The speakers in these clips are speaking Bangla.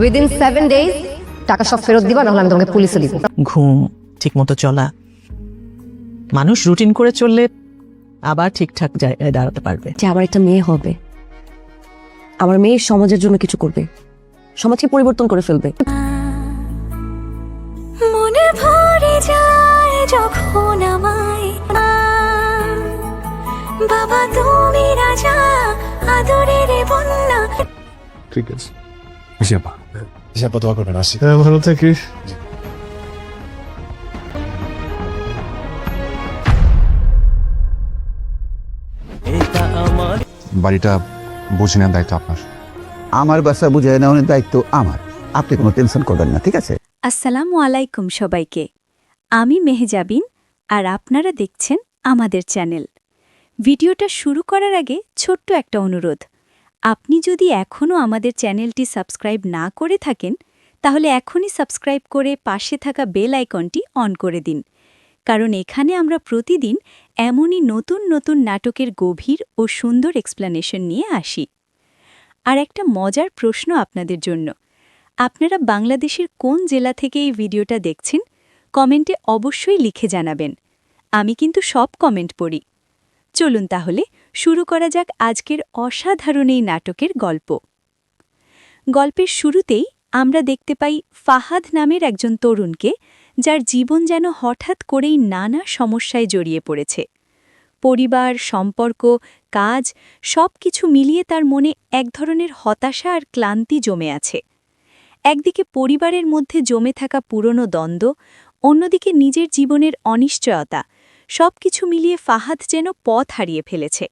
উইদিন 7 days টাকা সব ফেরত দিবা, নাহলে আমি তোমাকে পুলিশে দিব। ঘুম, ঠিকমতো চলা, মানুষ রুটিন করে চললে আবার ঠিকঠাক জায়গায় দাঁড়াতে পারবে। যে আবার একটা মেয়ে হবে, আমার মেয়ে সমাজের জন্য কিছু করবে, সমাজকে পরিবর্তন করে ফেলবে। মনে ভরে যায় যখন আমায় বাবা তুমি রাজা আদরের বন্যা। ঠিক আছে, হিসাব দোয়া করবেন, আসি। ভালো থাকিস। বাড়িটা বুঝে নেওয়ার দায়িত্ব আপনার। আমার বাসা বুঝে নেওয়ার দায়িত্ব আমার, আপনি কোনো টেনশন করবেন না, ঠিক আছে? আসসালামু আলাইকুম সবাইকে, আমি মেহজাবিন আর আপনারা দেখছেন আমাদের চ্যানেল। ভিডিওটা শুরু করার আগে ছোট্ট একটা অনুরোধ, আপনি যদি এখনও আমাদের চ্যানেলটি সাবস্ক্রাইব না করে থাকেন তাহলে এখনই সাবস্ক্রাইব করে পাশে থাকা বেল আইকনটি অন করে দিন, কারণ এখানে আমরা প্রতিদিন এমনই নতুন নতুন নাটকের গভীর ও সুন্দর এক্সপ্লেনেশন নিয়ে আসি। আর একটা মজার প্রশ্ন আপনাদের জন্য, আপনারা বাংলাদেশের কোন জেলা থেকে এই ভিডিওটা দেখছেন কমেন্টে অবশ্যই লিখে জানাবেন, আমি কিন্তু সব কমেন্ট পড়ি। চলুন তাহলে শুরু করা যাক আজকের অসাধারণ এই নাটকের গল্প। গল্পের শুরুতেই আমরা দেখতে পাই ফাহাদ নামের একজন তরুণকে, যার জীবন যেন হঠাৎ করেই নানা সমস্যায় জড়িয়ে পড়েছে। পরিবার, সম্পর্ক, কাজ সব কিছু মিলিয়ে তার মনে এক ধরনের হতাশা আর ক্লান্তি জমে আছে। একদিকে পরিবারের মধ্যে জমে থাকা পুরনো দ্বন্দ্ব, অন্যদিকে নিজের জীবনের অনিশ্চয়তা, সব কিছু মিলিয়ে ফাহাদ যেন পথ হারিয়ে ফেলেছে।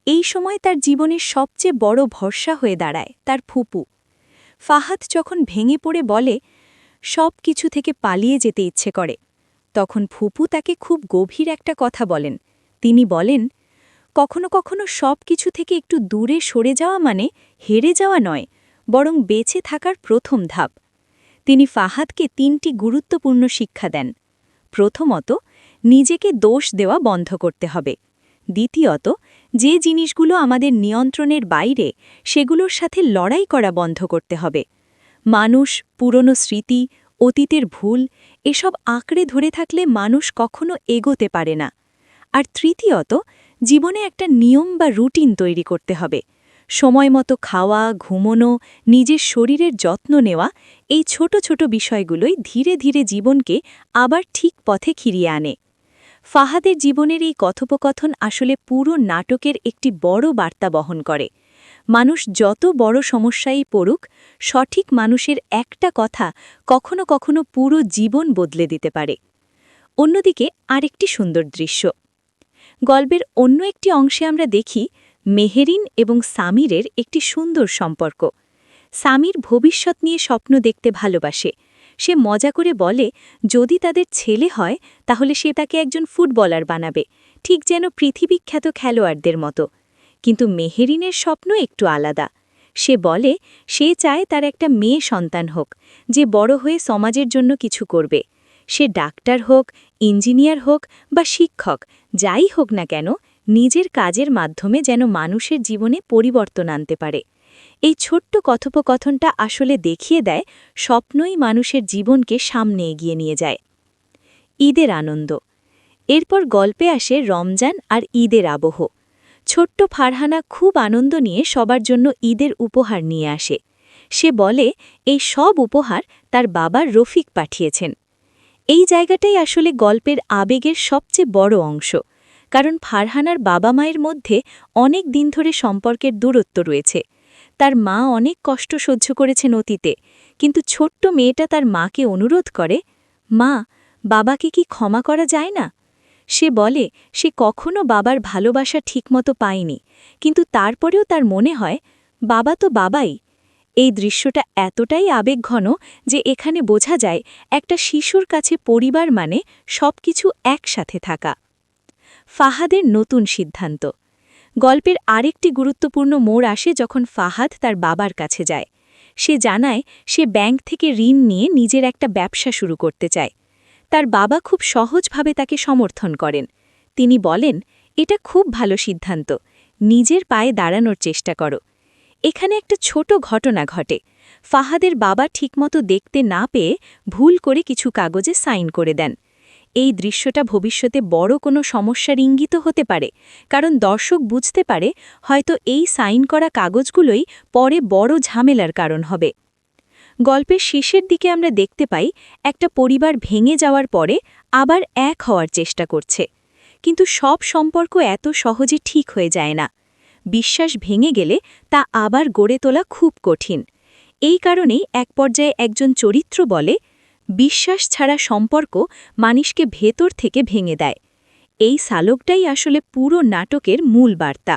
এই সময় তার জীবনের সবচেয়ে বড় ভরসা হয়ে দাঁড়ায় তার ফুপু। ফাহাদ যখন ভেঙে পড়ে বলে সব কিছু থেকে পালিয়ে যেতে ইচ্ছে করে, তখন ফুপু তাকে খুব গভীর একটা কথা বলেন। তিনি বলেন, কখনো কখনো সব কিছু থেকে একটু দূরে সরে যাওয়া মানে হেরে যাওয়া নয়, বরং বেঁচে থাকার প্রথম ধাপ। তিনি ফাহাদকে 3টি গুরুত্বপূর্ণ শিক্ষা দেন। প্রথমত, নিজেকে দোষ দেওয়া বন্ধ করতে হবে। দ্বিতীয়ত, যে জিনিসগুলো আমাদের নিয়ন্ত্রণের বাইরে সেগুলোর সাথে লড়াই করা বন্ধ করতে হবে। মানুষ, পুরনো স্মৃতি, অতীতের ভুল এসব আঁকড়ে ধরে থাকলে মানুষ কখনো এগোতে পারে না। আর তৃতীয়ত, জীবনে একটা নিয়ম বা রুটিন তৈরি করতে হবে। সময়মতো খাওয়া, ঘুমোনো, নিজের শরীরের যত্ন নেওয়া, এই ছোট ছোট বিষয়গুলোই ধীরে ধীরে জীবনকে আবার ঠিক পথে ফিরিয়ে আনে। ফাহাদের জীবনের এই কথোপকথন আসলে পুরো নাটকের একটি বড় বার্তা বহন করে। মানুষ যত বড় সমস্যায় পড়ুক, সঠিক মানুষের একটা কথা কখনো কখনো পুরো জীবন বদলে দিতে পারে। অন্যদিকে আরেকটি সুন্দর দৃশ্য, গল্পের অন্য একটি অংশে আমরা দেখি মেহেরিন এবং সামিরের একটি সুন্দর সম্পর্ক। সামির ভবিষ্যৎ নিয়ে স্বপ্ন দেখতে ভালোবাসে। সে মজা করে বলে যদি তাদের ছেলে হয় তাহলে সে তাকে একজন ফুটবলার বানাবে, ঠিক যেন পৃথিবীখ্যাত খেলোয়াড়দের মতো। কিন্তু মেহেরিনের স্বপ্ন একটু আলাদা। সে বলে সে চায় তার একটা মেয়ে সন্তান হোক, যে বড় হয়ে সমাজের জন্য কিছু করবে। সে ডাক্তার হোক, ইঞ্জিনিয়ার হোক বা শিক্ষক, যাই হোক না কেন, নিজের কাজের মাধ্যমে যেন মানুষের জীবনে পরিবর্তন আনতে পারে। এই ছোট্ট কথোপকথনটা আসলে দেখিয়ে দেয় স্বপ্নই মানুষের জীবনকে সামনে এগিয়ে নিয়ে যায়। ঈদের আনন্দ। এরপর গল্পে আসে রমজান আর ঈদের আবহ। ছোট্ট ফারহানা খুব আনন্দ নিয়ে সবার জন্য ঈদের উপহার নিয়ে আসে। সে বলে এই সব উপহার তার বাবা রফিক পাঠিয়েছেন। এই জায়গাটাই আসলে গল্পের আবেগের সবচেয়ে বড় অংশ, কারণ ফারহানার বাবা মায়ের মধ্যে অনেক দিন ধরে সম্পর্কের দূরত্ব রয়েছে। তার মা অনেক কষ্ট সহ্য করেছেন অতীতে, কিন্তু ছোট্ট মেয়েটা তার মাকে অনুরোধ করে, মা, বাবাকে কি ক্ষমা করা যায় না? সে বলে সে কখনো বাবার ভালোবাসা ঠিকমতো পায়নি, কিন্তু তারপরেও তার মনে হয় বাবা তো বাবাই। এই দৃশ্যটা এতটাই আবেগঘন যে এখানে বোঝা যায় একটা শিশুর কাছে পরিবার মানে সবকিছু একসাথে থাকা। ফাহাদের নতুন সিদ্ধান্ত। গল্পের আরেকটি গুরুত্বপূর্ণ মোড় আসে যখন ফাহাদ তার বাবার কাছে যায়। সে জানায় সে ব্যাংক থেকে ঋণ নিয়ে নিজের একটা ব্যবসা শুরু করতে চায়। তার বাবা খুব সহজভাবে তাকে সমর্থন করেন। তিনি বলেন এটা খুব ভালো সিদ্ধান্ত, নিজের পায়ে দাঁড়ানোর চেষ্টা করো। এখানে একটা ছোট ঘটনা ঘটে। ফাহাদের বাবা ঠিকমতো দেখতে না পেয়ে ভুল করে কিছু কাগজে সাইন করে দেন। এই দৃশ্যটা ভবিষ্যতে বড় কোনো সমস্যার ইঙ্গিত হতে পারে, কারণ দর্শক বুঝতে পারে হয়তো এই সাইন করা কাগজগুলোই পরে বড় ঝামেলার কারণ হবে। গল্পের শেষের দিকে আমরা দেখতে পাই একটা পরিবার ভেঙে যাওয়ার পরে আবার এক হওয়ার চেষ্টা করছে, কিন্তু সব সম্পর্ক এত সহজে ঠিক হয়ে যায় না। বিশ্বাস ভেঙে গেলে তা আবার গড়ে তোলা খুব কঠিন। এই কারণেই এক পর্যায়ে একজন চরিত্র বলে, বিশ্বাস ছাড়া সম্পর্ক মানুষকে ভেতর থেকে ভেঙে দেয়। এই সালোকটাই আসলে পুরো নাটকের মূল বার্তা।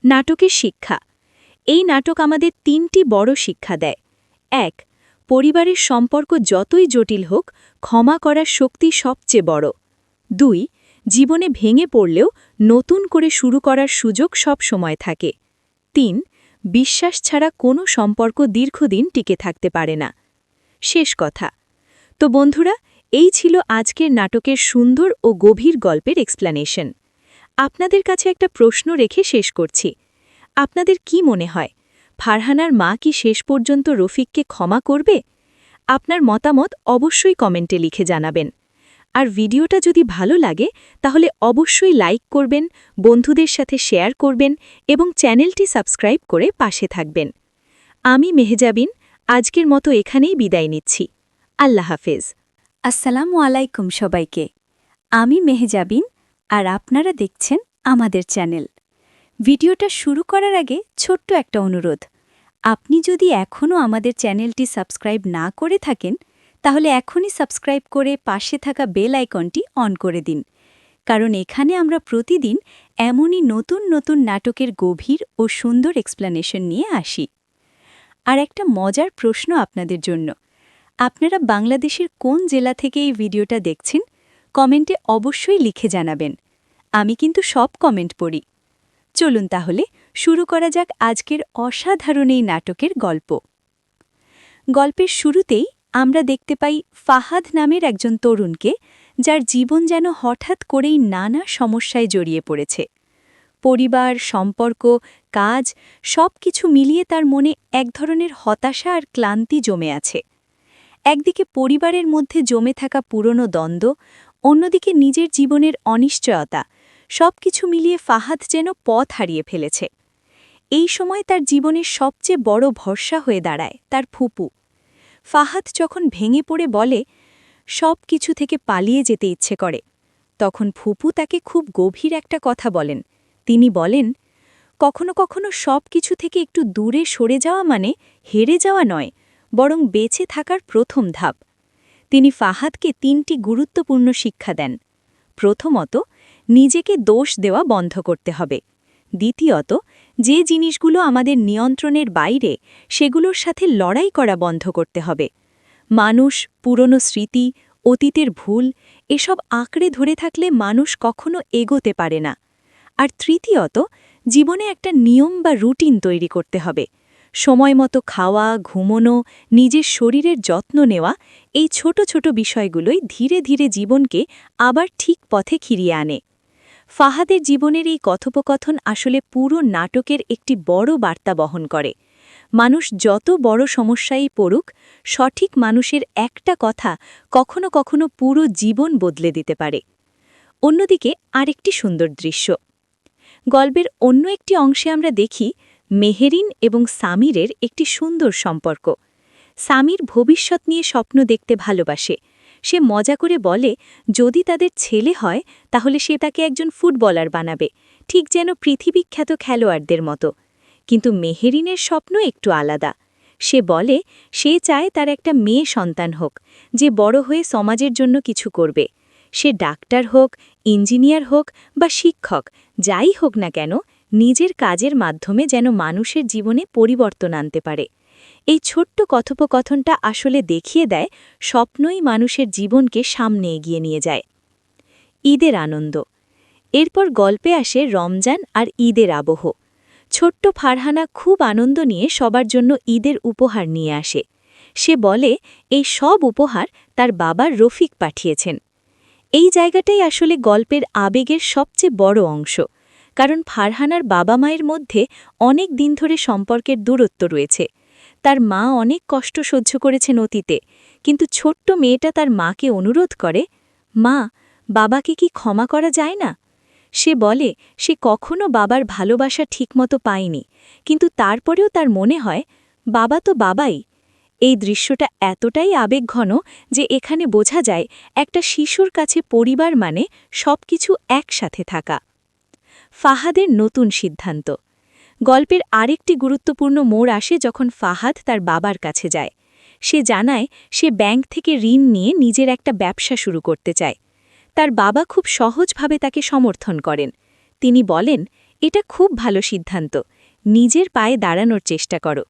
নাটকের শিক্ষা। এই নাটক আমাদের 3টি বড় শিক্ষা দেয়। 1. পরিবারের সম্পর্ক যতই জটিল হোক, ক্ষমা করার শক্তি সবচেয়ে বড়। 2. জীবনে ভেঙে পড়লেও নতুন করে শুরু করার সুযোগ সব সময় থাকে। 3. বিশ্বাস ছাড়া কোনো সম্পর্ক দীর্ঘদিন টিকে থাকতে পারে না। শেষ কথা। তো বন্ধুরা, এই ছিল আজকের নাটকের সুন্দর ও গভীর গল্পের এক্সপ্লেনেশন। আপনাদের কাছে একটা প্রশ্ন রেখে শেষ করছি। আপনাদের কি মনে হয়, ফারহানার মা কি শেষ পর্যন্ত রফিককে ক্ষমা করবে? আপনার মতামত অবশ্যই কমেন্টে লিখে জানাবেন। আর ভিডিওটা যদি ভালো লাগে তাহলে অবশ্যই লাইক করবেন, বন্ধুদের সাথে শেয়ার করবেন এবং চ্যানেলটি সাবস্ক্রাইব করে পাশে থাকবেন। আমি মেহজাবিন আজকের মতো এখানেই বিদায় নিচ্ছি। আল্লাহ হাফেজ। আসসালামু আলাইকুম সবাইকে। আমি মেহজাবিন আর আপনারা দেখছেন আমাদের চ্যানেল। ভিডিওটা শুরু করার আগে ছোট্ট একটা অনুরোধ। আপনি যদি এখনও আমাদের চ্যানেলটি সাবস্ক্রাইব না করে থাকেন, তাহলে এখনই সাবস্ক্রাইব করে পাশে থাকা বেল আইকনটি অন করে দিন, কারণ এখানে আমরা প্রতিদিন এমনই নতুন নতুন নাটকের গভীর ও সুন্দর এক্সপ্লেনেশন নিয়ে আসি। আর একটা মজার প্রশ্ন আপনাদের জন্য। আপনারা বাংলাদেশের কোন জেলা থেকে এই ভিডিওটা দেখছেন? কমেন্টে অবশ্যই লিখে জানাবেন। আমি কিন্তু সব কমেন্ট পড়ি। চলুন তাহলে শুরু করা যাক আজকের অসাধারণ এই নাটকের গল্প। গল্পের শুরুতেই আমরা দেখতে পাই ফাহাদ নামের একজন তরুণকে, যার জীবন যেন হঠাৎ করেই নানা সমস্যায় জড়িয়ে পড়েছে। পরিবার, সম্পর্ক, কাজ সবকিছু মিলিয়ে তার মনে এক ধরনের হতাশা আর ক্লান্তি জমে আছে। একদিকে পরিবারের মধ্যে জমে থাকা পুরনো দ্বন্দ্ব, অন্যদিকে নিজের জীবনের অনিশ্চয়তা, সবকিছু মিলিয়ে ফাহাদ যেন পথ হারিয়ে ফেলেছে। এই সময় তার জীবনের সবচেয়ে বড় ভরসা হয়ে দাঁড়ায় তার ফুপু। ফাহাদ যখন ভেঙে পড়ে বলে সব কিছু থেকে পালিয়ে যেতে ইচ্ছে করে, তখন ফুপু তাকে খুব গভীর একটা কথা বলেন। তিনি বলেন, কখনো কখনো সব কিছু থেকে একটু দূরে সরে যাওয়া মানে হেরে যাওয়া নয়, বরং বেঁচে থাকার প্রথম ধাপ। তিনি ফাহাদকে 3টি গুরুত্বপূর্ণ শিক্ষা দেন। প্রথমত, নিজেকে দোষ দেওয়া বন্ধ করতে হবে। দ্বিতীয়ত, যে জিনিসগুলো আমাদের নিয়ন্ত্রণের বাইরে, সেগুলোর সাথে লড়াই করা বন্ধ করতে হবে। মানুষ, পুরনো স্মৃতি, অতীতের ভুল এসব আঁকড়ে ধরে থাকলে মানুষ কখনো এগোতে পারে না। আর তৃতীয়ত, জীবনে একটা নিয়ম বা রুটিন তৈরি করতে হবে। সময়মতো খাওয়া, ঘুমোনো, নিজের শরীরের যত্ন নেওয়া, এই ছোট ছোট বিষয়গুলোই ধীরে ধীরে জীবনকে আবার ঠিক পথে ফিরিয়ে আনে। ফাহাদের জীবনের এই কথোপকথন আসলে পুরো নাটকের একটি বড় বার্তা বহন করে। মানুষ যত বড় সমস্যায় পড়ুক, সঠিক মানুষের একটা কথা কখনো কখনো পুরো জীবন বদলে দিতে পারে। অন্যদিকে আরেকটি সুন্দর দৃশ্য। গল্পের অন্য একটি অংশে আমরা দেখি মেহেরিন এবং সামিরের একটি সুন্দর সম্পর্ক। সামির ভবিষ্যৎ নিয়ে স্বপ্ন দেখতে ভালোবাসে। সে মজা করে বলে যদি তাদের ছেলে হয় তাহলে সে তাকে একজন ফুটবলার বানাবে, ঠিক যেন পৃথিবীখ্যাত খেলোয়াড়দের মতো। কিন্তু মেহেরিনের স্বপ্ন একটু আলাদা। সে বলে সে চায় তার একটা মেয়ে সন্তান হোক, যে বড় হয়ে সমাজের জন্য কিছু করবে। সে ডাক্তার হোক, ইঞ্জিনিয়ার হোক বা শিক্ষক, যাই হোক না কেন, নিজের কাজের মাধ্যমে যেন মানুষের জীবনে পরিবর্তন আনতে পারে। এই ছোট্ট কথোপকথনটা আসলে দেখিয়ে দেয় স্বপ্নই মানুষের জীবনকে সামনে এগিয়ে নিয়ে যায়। ঈদের আনন্দ। এরপর গল্পে আসে রমজান আর ঈদের আবহ। ছোট্ট ফারহানা খুব আনন্দ নিয়ে সবার জন্য ঈদের উপহার নিয়ে আসে। সে বলে এই সব উপহার তার বাবার রফিক পাঠিয়েছেন। এই জায়গাটাই আসলে গল্পের আবেগের সবচেয়ে বড় অংশ। কারণ ফারহানার বাবা মায়ের মধ্যে অনেক দিন ধরে সম্পর্কের দূরত্ব রয়েছে। তার মা অনেক কষ্ট সহ্য করেছেন অতীতে, কিন্তু ছোট্ট মেয়েটা তার মাকে অনুরোধ করে, মা, বাবাকে কি ক্ষমা করা যায় না? সে বলে সে কখনো বাবার ভালোবাসা ঠিকমতো পায়নি, কিন্তু তারপরেও তার মনে হয় বাবা তো বাবাই। এই দৃশ্যটা এতটাই আবেগঘন যে এখানে বোঝা যায় একটা শিশুর কাছে পরিবার মানে সবকিছু একসাথে থাকা। ফাহাদের নতুন সিদ্ধান্ত। গল্পের আরেকটি গুরুত্বপূর্ণ মোড় আসে যখন ফাহাদ তার বাবার কাছে যায়। সে জানায় সে ব্যাংক থেকে ঋণ নিয়ে নিজের একটা ব্যবসা শুরু করতে চায়। তার বাবা খুব সহজভাবে তাকে সমর্থন করেন। তিনি বলেন, এটা খুব ভালো সিদ্ধান্ত, নিজের পায়ে দাঁড়ানোর চেষ্টা করো।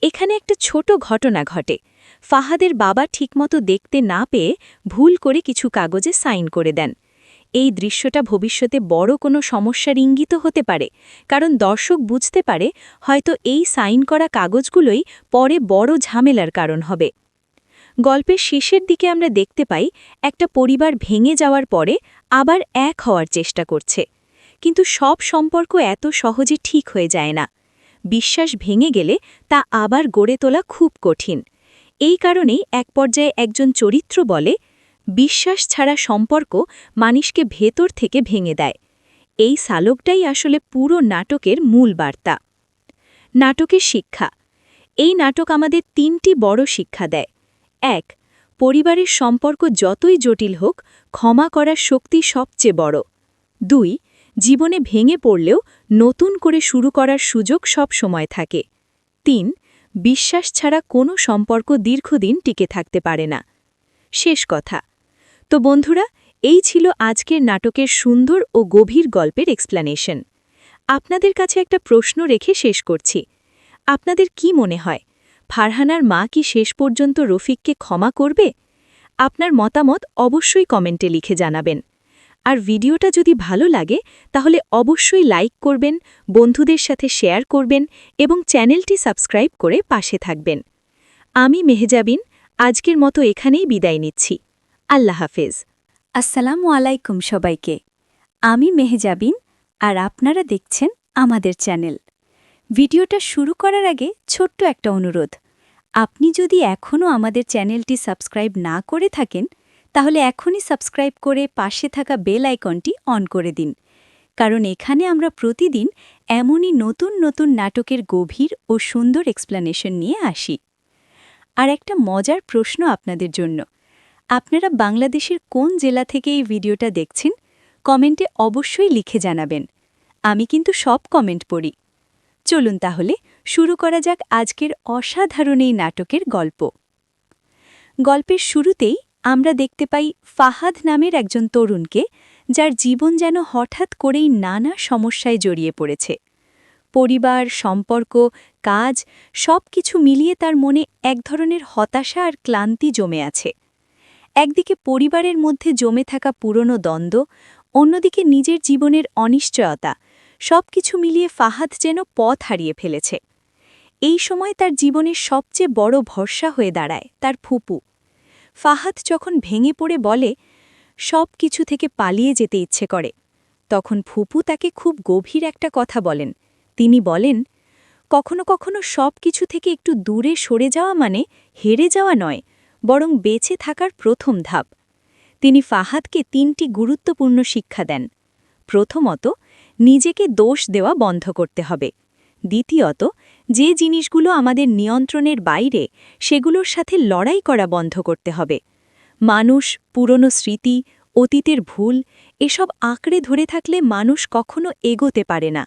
এখানে একটা ছোট ঘটনা ঘটে। ফাহাদের বাবা ঠিকমতো দেখতে না পেয়ে ভুল করে কিছু কাগজে সাইন করে দেন। এই দৃশ্যটা ভবিষ্যতে বড় কোনো সমস্যার ইঙ্গিত হতে পারে, কারণ দর্শক বুঝতে পারে হয়তো এই সাইন করা কাগজগুলোই পরে বড় ঝামেলার কারণ হবে। গল্পের শেষের দিকে আমরা দেখতে পাই একটা পরিবার ভেঙে যাওয়ার পরে আবার এক হওয়ার চেষ্টা করছে, কিন্তু সব সম্পর্ক এত সহজে ঠিক হয়ে যায় না। বিশ্বাস ভেঙে গেলে তা আবার গড়ে তোলা খুব কঠিন। এই কারণেই এক পর্যায়ে একজন চরিত্র বলে, বিশ্বাস ছাড়া সম্পর্ক মানুষকে ভেতর থেকে ভেঙে দেয়। এই সালোকটাই আসলে পুরো নাটকের মূল বার্তা। নাটকের শিক্ষা। এই নাটক আমাদের 3টি বড় শিক্ষা দেয়। 1. পরিবারের সম্পর্ক যতই জটিল হোক, ক্ষমা করার শক্তি সবচেয়ে বড়। 2. জীবনে ভেঙে পড়লেও নতুন করে শুরু করার সুযোগ সব সময় থাকে। 3. বিশ্বাস ছাড়া কোনো সম্পর্ক দীর্ঘদিন টিকে থাকতে পারে না। শেষ কথা। তো বন্ধুরা, এই ছিল আজকের নাটকের সুন্দর ও গভীর গল্পের এক্সপ্লানেশন। আপনাদের কাছে একটা প্রশ্ন রেখে শেষ করছি। আপনাদের কি মনে হয়, ফারহানার মা কি শেষ পর্যন্ত রফিককে ক্ষমা করবে? আপনার মতামত অবশ্যই কমেন্টে লিখে জানাবেন। আর ভিডিওটা যদি ভালো লাগে তাহলে অবশ্যই লাইক করবেন, বন্ধুদের সাথে শেয়ার করবেন এবং চ্যানেলটি সাবস্ক্রাইব করে পাশে থাকবেন। আমি মেহজাবিন আজকের মতো এখানেই বিদায় নিচ্ছি। আল্লাহ হাফেজ। আসসালামু আলাইকুম সবাইকে। আমি মেহজাবিন আর আপনারা দেখছেন আমাদের চ্যানেল। ভিডিওটা শুরু করার আগে ছোট্ট একটা অনুরোধ, আপনি যদি এখনও আমাদের চ্যানেলটি সাবস্ক্রাইব না করে থাকেন তাহলে এখনই সাবস্ক্রাইব করে পাশে থাকা বেল আইকনটি অন করে দিন, কারণ এখানে আমরা প্রতিদিন এমনই নতুন নতুন নাটকের গভীর ও সুন্দর এক্সপ্লানেশন নিয়ে আসি। আর একটা মজার প্রশ্ন আপনাদের জন্য, আপনারা বাংলাদেশের কোন জেলা থেকে এই ভিডিওটা দেখছেন কমেন্টে অবশ্যই লিখে জানাবেন। আমি কিন্তু সব কমেন্ট পড়ি। চলুন তাহলে শুরু করা যাক আজকের অসাধারণ এই নাটকের গল্প। গল্পের শুরুতেই আমরা দেখতে পাই ফাহাদ নামের একজন তরুণকে, যার জীবন যেন হঠাৎ করেই নানা সমস্যায় জড়িয়ে পড়েছে। পরিবার, সম্পর্ক, কাজ সব কিছু মিলিয়ে তার মনে এক ধরনের হতাশা আর ক্লান্তি জমে আছে। একদিকে পরিবারের মধ্যে জমে থাকা পুরনো দ্বন্দ্ব, অন্যদিকে নিজের জীবনের অনিশ্চয়তা, সব কিছু মিলিয়ে ফাহাদ যেন পথ হারিয়ে ফেলেছে। এই সময় তার জীবনের সবচেয়ে বড় ভরসা হয়ে দাঁড়ায় তার ফুপু। ফাহাদ যখন ভেঙে পড়ে বলে সব কিছু থেকে পালিয়ে যেতে ইচ্ছে করে, তখন ফুপু তাকে খুব গভীর একটা কথা বলেন। তিনি বলেন, কখনো কখনো সব কিছু থেকে একটু দূরে সরে যাওয়া মানে হেরে যাওয়া নয়, বরং বেঁচে থাকার প্রথম ধাপ। তিনি ফাহাদকে 3টি গুরুত্বপূর্ণ শিক্ষা দেন। প্রথমত, নিজেকে দোষ দেওয়া বন্ধ করতে হবে। দ্বিতীয়ত, যে জিনিসগুলো আমাদের নিয়ন্ত্রণের বাইরে সেগুলোর সাথে লড়াই করা বন্ধ করতে হবে। মানুষ, পুরনো স্মৃতি, অতীতের ভুল এসব আঁকড়ে ধরে থাকলে মানুষ কখনো এগোতে পারে না।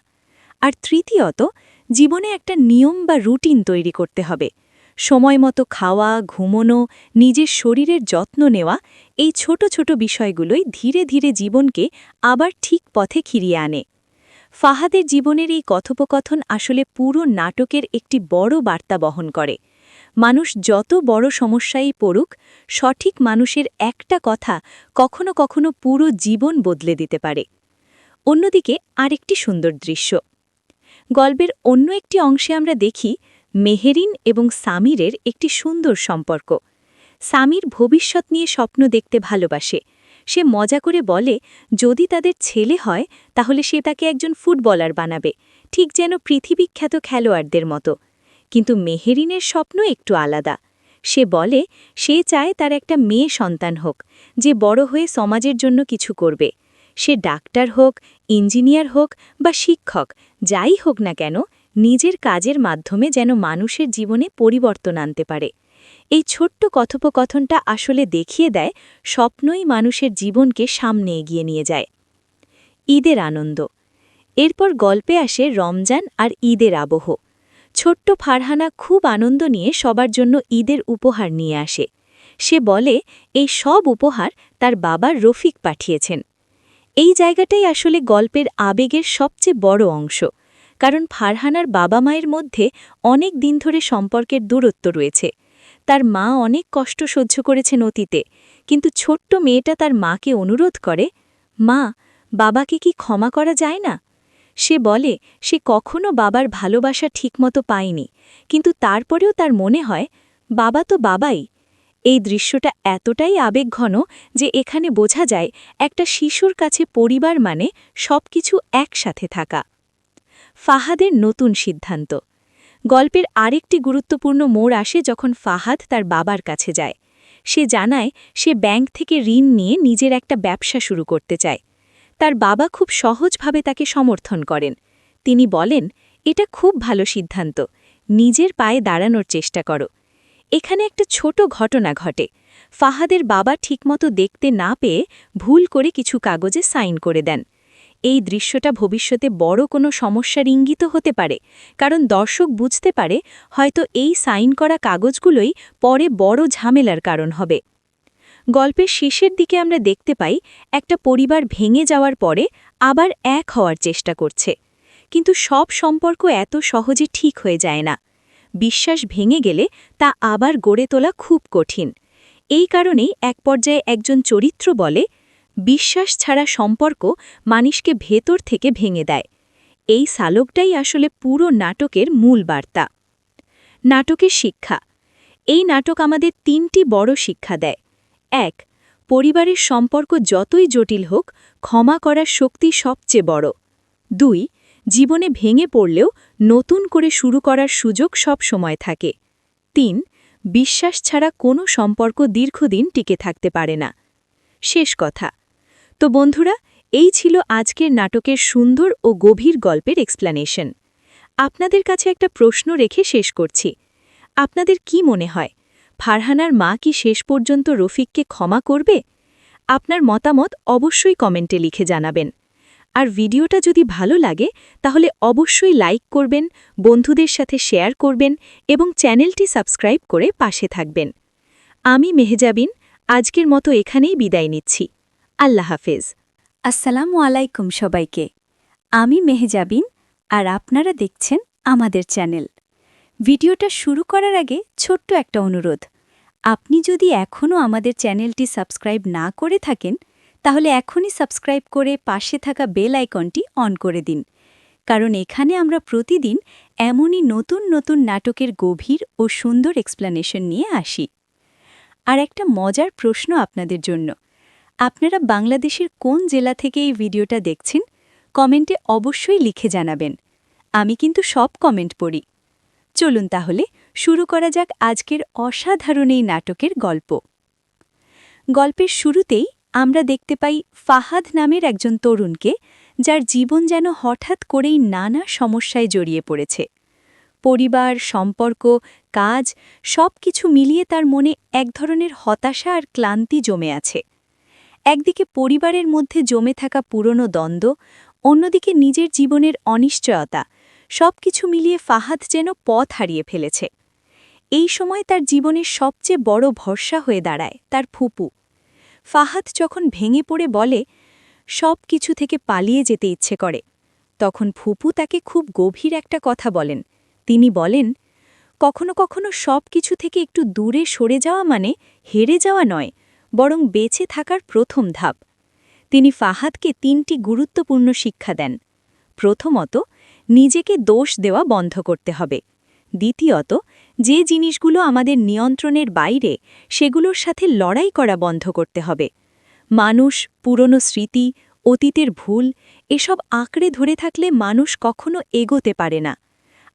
আর তৃতীয়ত, জীবনে একটা নিয়ম বা রুটিন তৈরি করতে হবে। সময়মতো খাওয়া, ঘুমোনো, নিজের শরীরের যত্ন নেওয়া, এই ছোট ছোট বিষয়গুলোই ধীরে ধীরে জীবনকে আবার ঠিক পথে ফিরিয়ে আনে। ফাহাদের জীবনের এই কথোপকথন আসলে পুরো নাটকের একটি বড় বার্তা বহন করে। মানুষ যত বড় সমস্যায় পড়ুক, সঠিক মানুষের একটা কথা কখনো কখনো পুরো জীবন বদলে দিতে পারে। অন্যদিকে আরেকটি সুন্দর দৃশ্য। গল্পের অন্য একটি অংশে আমরা দেখি মেহেরিন এবং সামিরের একটি সুন্দর সম্পর্ক। সামির ভবিষ্যৎ নিয়ে স্বপ্ন দেখতে ভালোবাসে, সে মজা করে বলে যদি তাদের ছেলে হয় তাহলে সে তাকে একজন ফুটবলার বানাবে, ঠিক যেন পৃথিবীখ্যাত খেলোয়াড়দের মতো। কিন্তু মেহেরিনের স্বপ্ন একটু আলাদা। সে বলে সে চায় তার একটা মেয়ে সন্তান হোক, যে বড় হয়ে সমাজের জন্য কিছু করবে। সে ডাক্তার হোক, ইঞ্জিনিয়ার হোক বা শিক্ষক, যাই হোক না কেন, নিজের কাজের মাধ্যমে যেন মানুষের জীবনে পরিবর্তন আনতে পারে। এই ছোট্ট কথোপকথনটা আসলে দেখিয়ে দেয় স্বপ্নই মানুষের জীবনকে সামনে এগিয়ে নিয়ে যায়। ঈদের আনন্দ। এরপর গল্পে আসে রমজান আর ঈদের আবহ। ছোট্ট ফারহানা খুব আনন্দ নিয়ে সবার জন্য ঈদের উপহার নিয়ে আসে। সে বলে এই সব উপহার তার বাবার রফিক পাঠিয়েছেন। এই জায়গাটাই আসলে গল্পের আবেগের সবচেয়ে বড় অংশ, কারণ ফারহানার বাবা মায়ের মধ্যে অনেক দিন ধরে সম্পর্কের দূরত্ব রয়েছে। তার মা অনেক কষ্ট সহ্য করেছেন অতীতে, কিন্তু ছোট্ট মেয়েটা তার মাকে অনুরোধ করে, মা, বাবাকে কি ক্ষমা করা যায় না? সে বলে সে কখনো বাবার ভালোবাসা ঠিকমতো পায়নি, কিন্তু তারপরেও তার মনে হয় বাবা তো বাবাই। এই দৃশ্যটা এতটাই আবেগঘন যে এখানে বোঝা যায় একটা শিশুর কাছে পরিবার মানে সবকিছু একসাথে থাকা। ফাহাদের নতুন সিদ্ধান্ত। গল্পের আরেকটি গুরুত্বপূর্ণ মোড় আসে যখন ফাহাদ তার বাবার কাছে যায়। সে জানায় সে ব্যাংক থেকে ঋণ নিয়ে নিজের একটা ব্যবসা শুরু করতে চায়। তার বাবা খুব সহজভাবে তাকে সমর্থন করেন। তিনি বলেন, এটা খুব ভালো সিদ্ধান্ত, নিজের পায়ে দাঁড়ানোর চেষ্টা করো। এখানে একটা ছোট ঘটনা ঘটে। ফাহাদের বাবা ঠিকমতো দেখতে না পেয়ে ভুল করে কিছু কাগজে সাইন করে দেন। এই দৃশ্যটা ভবিষ্যতে বড় কোনো সমস্যার ইঙ্গিত হতে পারে, কারণ দর্শক বুঝতে পারে হয়তো এই সাইন করা কাগজগুলোই পরে বড় ঝামেলার কারণ হবে। গল্পের শেষের দিকে আমরা দেখতে পাই একটা পরিবার ভেঙে যাওয়ার পরে আবার এক হওয়ার চেষ্টা করছে, কিন্তু সব সম্পর্ক এত সহজে ঠিক হয়ে যায় না। বিশ্বাস ভেঙে গেলে তা আবার গড়ে তোলা খুব কঠিন। এই কারণেই এক পর্যায়ে একজন চরিত্র বলে, বিশ্বাস ছাড়া সম্পর্ক মানুষকে ভেতর থেকে ভেঙে দেয়। এই সালোকটাই আসলে পুরো নাটকের মূল বার্তা। নাটকের শিক্ষা। এই নাটক আমাদের 3টি বড় শিক্ষা দেয়। 1. পরিবারের সম্পর্ক যতই জটিল হোক, ক্ষমা করার শক্তি সবচেয়ে বড়। 2. জীবনে ভেঙে পড়লেও নতুন করে শুরু করার সুযোগ সব সময় থাকে। 3. বিশ্বাস ছাড়া কোনো সম্পর্ক দীর্ঘদিন টিকে থাকতে পারে না। শেষ কথা। তো বন্ধুরা, এই ছিল আজকের নাটকের সুন্দর ও গভীর গল্পের এক্সপ্লেনেশন। আপনাদের কাছে একটা প্রশ্ন রেখে শেষ করছি। আপনাদের কি মনে হয়, ফারহানার মা কি শেষ পর্যন্ত রফিককে ক্ষমা করবে? আপনার মতামত অবশ্যই কমেন্টে লিখে জানাবেন। আর ভিডিওটা যদি ভালো লাগে তাহলে অবশ্যই লাইক করবেন, বন্ধুদের সাথে শেয়ার করবেন এবং চ্যানেলটি সাবস্ক্রাইব করে পাশে থাকবেন। আমি মেহজাবিন আজকের মতো এখানেই বিদায় নিচ্ছি। আল্লাহ হাফেজ। আসসালামু আলাইকুম সবাইকে। আমি মেহজাবিন আর আপনারা দেখছেন আমাদের চ্যানেল। ভিডিওটা শুরু করার আগে ছোট্ট একটা অনুরোধ, আপনি যদি এখনও আমাদের চ্যানেলটি সাবস্ক্রাইব না করে থাকেন তাহলে এখনই সাবস্ক্রাইব করে পাশে থাকা বেল আইকনটি অন করে দিন, কারণ এখানে আমরা প্রতিদিন এমনই নতুন নতুন নাটকের গভীর ও সুন্দর এক্সপ্লেনেশন নিয়ে আসি। আর একটা মজার প্রশ্ন আপনাদের জন্য, আপনারা বাংলাদেশের কোন জেলা থেকে এই ভিডিওটা দেখছেন কমেন্টে অবশ্যই লিখে জানাবেন। আমি কিন্তু সব কমেন্ট পড়ি। চলুন তাহলে শুরু করা যাক আজকের অসাধারণ এই নাটকের গল্প। গল্পের শুরুতেই আমরা দেখতে পাই ফাহাদ নামের একজন তরুণকে, যার জীবন যেন হঠাৎ করেই নানা সমস্যায় জড়িয়ে পড়েছে। পরিবার, সম্পর্ক, কাজ সবকিছু মিলিয়ে তার মনে এক ধরনের হতাশা আর ক্লান্তি জমে আছে। একদিকে পরিবারের মধ্যে জমে থাকা পুরনো দ্বন্দ্ব, অন্যদিকে নিজের জীবনের অনিশ্চয়তা, সবকিছু মিলিয়ে ফাহাদ যেন পথ হারিয়ে ফেলেছে। এই সময় তার জীবনের সবচেয়ে বড় ভরসা হয়ে দাঁড়ায় তার ফুপু। ফাহাদ যখন ভেঙে পড়ে বলে সব কিছু থেকে পালিয়ে যেতে ইচ্ছে করে, তখন ফুপু তাকে খুব গভীর একটা কথা বলেন। তিনি বলেন, কখনো কখনো সব কিছু থেকে একটু দূরে সরে যাওয়া মানে হেরে যাওয়া নয়, বরং বেঁচে থাকার প্রথম ধাপ। তিনি ফাহাদকে 3টি গুরুত্বপূর্ণ শিক্ষা দেন। প্রথমত, নিজেকে দোষ দেওয়া বন্ধ করতে হবে। দ্বিতীয়ত, যে জিনিসগুলো আমাদের নিয়ন্ত্রণের বাইরে সেগুলোর সাথে লড়াই করা বন্ধ করতে হবে। মানুষ, পুরনো স্মৃতি, অতীতের ভুল এসব আঁকড়ে ধরে থাকলে মানুষ কখনো এগোতে পারে না।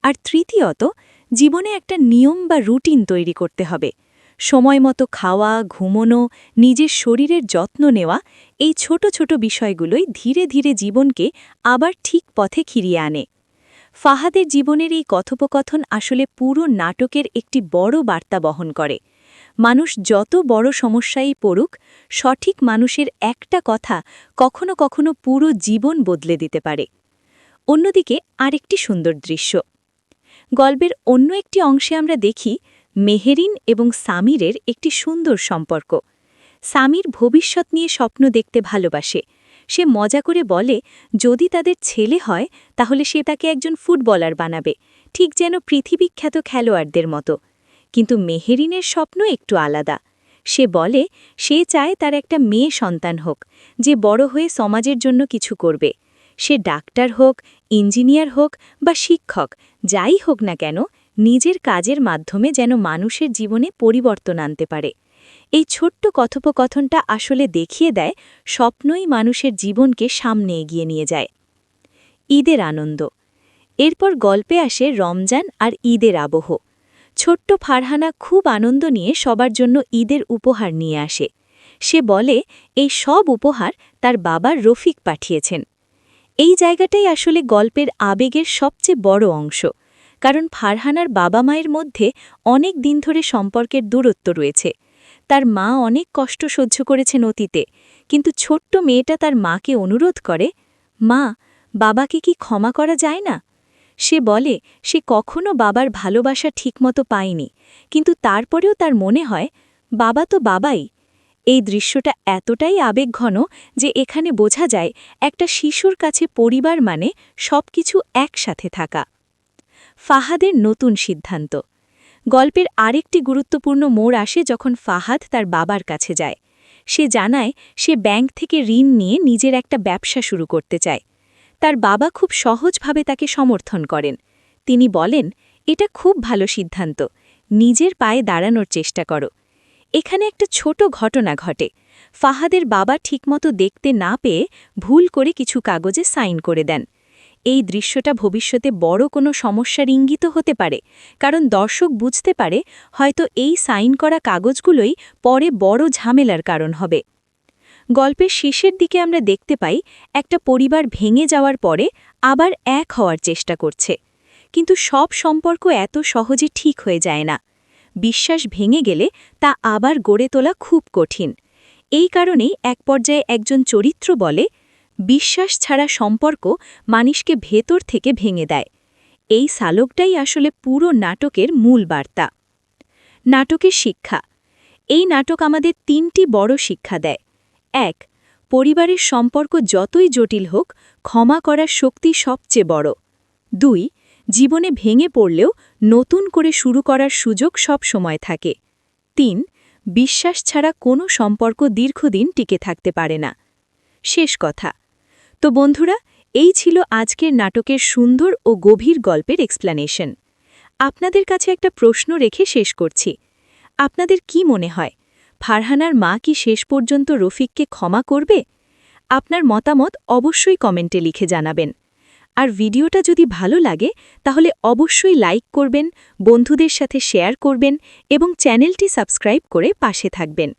আর তৃতীয়ত, জীবনে একটা নিয়ম বা রুটিন তৈরি করতে হবে। সময় মতো খাওয়া, ঘুমোনো, নিজের শরীরের যত্ন নেওয়া, এই ছোট ছোট বিষয়গুলোই ধীরে ধীরে জীবনকে আবার ঠিক পথে ফিরিয়ে আনে। ফাহাদের জীবনের এই কথোপকথন আসলে পুরো নাটকের একটি বড় বার্তা বহন করে। মানুষ যত বড় সমস্যায় পড়ুক, সঠিক মানুষের একটা কথা কখনো কখনো পুরো জীবন বদলে দিতে পারে। অন্যদিকে আরেকটি সুন্দর দৃশ্য। গল্পের অন্য একটি অংশে আমরা দেখি মেহেরিন এবং সামিরের একটি সুন্দর সম্পর্ক। সামির ভবিষ্যৎ নিয়ে স্বপ্ন দেখতে ভালোবাসে। সে মজা করে বলে যদি তাদের ছেলে হয় তাহলে সে তাকে একজন ফুটবলার বানাবে, ঠিক যেন পৃথিবীখ্যাত খেলোয়াড়দের মতো। কিন্তু মেহেরিনের স্বপ্ন একটু আলাদা। সে বলে সে চায় তার একটা মেয়ে সন্তান হোক, যে বড় হয়ে সমাজের জন্য কিছু করবে। সে ডাক্তার হোক, ইঞ্জিনিয়ার হোক বা শিক্ষক, যাই হোক না কেন, নিজের কাজের মাধ্যমে যেন মানুষের জীবনে পরিবর্তন আনতে পারে। এই ছোট্ট কথোপকথনটা আসলে দেখিয়ে দেয় স্বপ্নই মানুষের জীবনকে সামনে এগিয়ে নিয়ে যায়। ঈদের আনন্দ। এরপর গল্পে আসে রমজান আর ঈদের আবহ। ছোট্ট ফারহানা খুব আনন্দ নিয়ে সবার জন্য ঈদের উপহার নিয়ে আসে। সে বলে এই সব উপহার তার বাবা রফিক পাঠিয়েছেন। এই জায়গাটাই আসলে গল্পের আবেগের সবচেয়ে বড় অংশ, কারণ ফারহানার বাবা মায়ের মধ্যে অনেক দিন ধরে সম্পর্কের দূরত্ব রয়েছে। তার মা অনেক কষ্ট সহ্য করেছেন অতীতে, কিন্তু ছোট্ট মেয়েটা তার মাকে অনুরোধ করে, মা, বাবাকে কি ক্ষমা করা যায় না? সে বলে সে কখনো বাবার ভালোবাসা ঠিকমতো পায়নি, কিন্তু তারপরেও তার মনে হয় বাবা তো বাবাই। এই দৃশ্যটা এতটাই আবেগঘন যে এখানে বোঝা যায় একটা শিশুর কাছে পরিবার মানে সবকিছু একসাথে থাকা। ফাহাদের নতুন সিদ্ধান্ত। গল্পের আরেকটি গুরুত্বপূর্ণ মোড় আসে যখন ফাহাদ তার বাবার কাছে যায়। সে জানায় সে ব্যাংক থেকে ঋণ নিয়ে নিজের একটা ব্যবসা শুরু করতে চায়। তার বাবা খুব সহজভাবে তাকে সমর্থন করেন। তিনি বলেন এটা খুব ভালো সিদ্ধান্ত, নিজের পায়ে দাঁড়ানোর চেষ্টা করো। এখানে একটা ছোট ঘটনা ঘটে। ফাহাদের বাবা ঠিকমতো দেখতে না পেয়ে ভুল করে কিছু কাগজে সাইন করে দেন। এই দৃশ্যটা ভবিষ্যতে বড় কোনো সমস্যার ইঙ্গিত হতে পারে, কারণ দর্শক বুঝতে পারে হয়তো এই সাইন করা কাগজগুলোই পরে বড় ঝামেলার কারণ হবে। গল্পের শেষের দিকে আমরা দেখতে পাই একটা পরিবার ভেঙে যাওয়ার পরে আবার এক হওয়ার চেষ্টা করছে, কিন্তু সব সম্পর্ক এত সহজে ঠিক হয়ে যায় না। বিশ্বাস ভেঙে গেলে তা আবার গড়ে তোলা খুব কঠিন। এই কারণেই এক পর্যায়ে একজন চরিত্র বলে, বিশ্বাস ছাড়া সম্পর্ক মানুষকে ভেতর থেকে ভেঙে দেয়। এই সালোকটাই আসলে পুরো নাটকের মূল বার্তা। নাটকের শিক্ষা। এই নাটক আমাদের 3টি বড় শিক্ষা দেয়। 1. পরিবারের সম্পর্ক যতই জটিল হোক, ক্ষমা করার শক্তি সবচেয়ে বড়। 2. জীবনে ভেঙে পড়লেও নতুন করে শুরু করার সুযোগ সব সময় থাকে। 3. বিশ্বাস ছাড়া কোনো সম্পর্ক দীর্ঘদিন টিকে থাকতে পারে না। শেষ কথা। তো বন্ধুরা, এই ছিল আজকের নাটকের সুন্দর ও গভীর গল্পের এক্সপ্লেনেশন। আপনাদের কাছে একটা প্রশ্ন রেখে শেষ করছি। আপনাদের কি মনে হয়, ফারহানার মা কি শেষ পর্যন্ত রফিককে ক্ষমা করবে? আপনার মতামত অবশ্যই কমেন্টে লিখে জানাবেন। আর ভিডিওটা যদি ভালো লাগে তাহলে অবশ্যই লাইক করবেন, বন্ধুদের সাথে শেয়ার করবেন এবং চ্যানেলটি সাবস্ক্রাইব করে পাশে থাকবেন।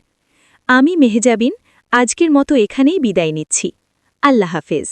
আমি মেহজাবিন আজকের মতো এখানেই বিদায় নিচ্ছি। আল্লাহ হাফেজ।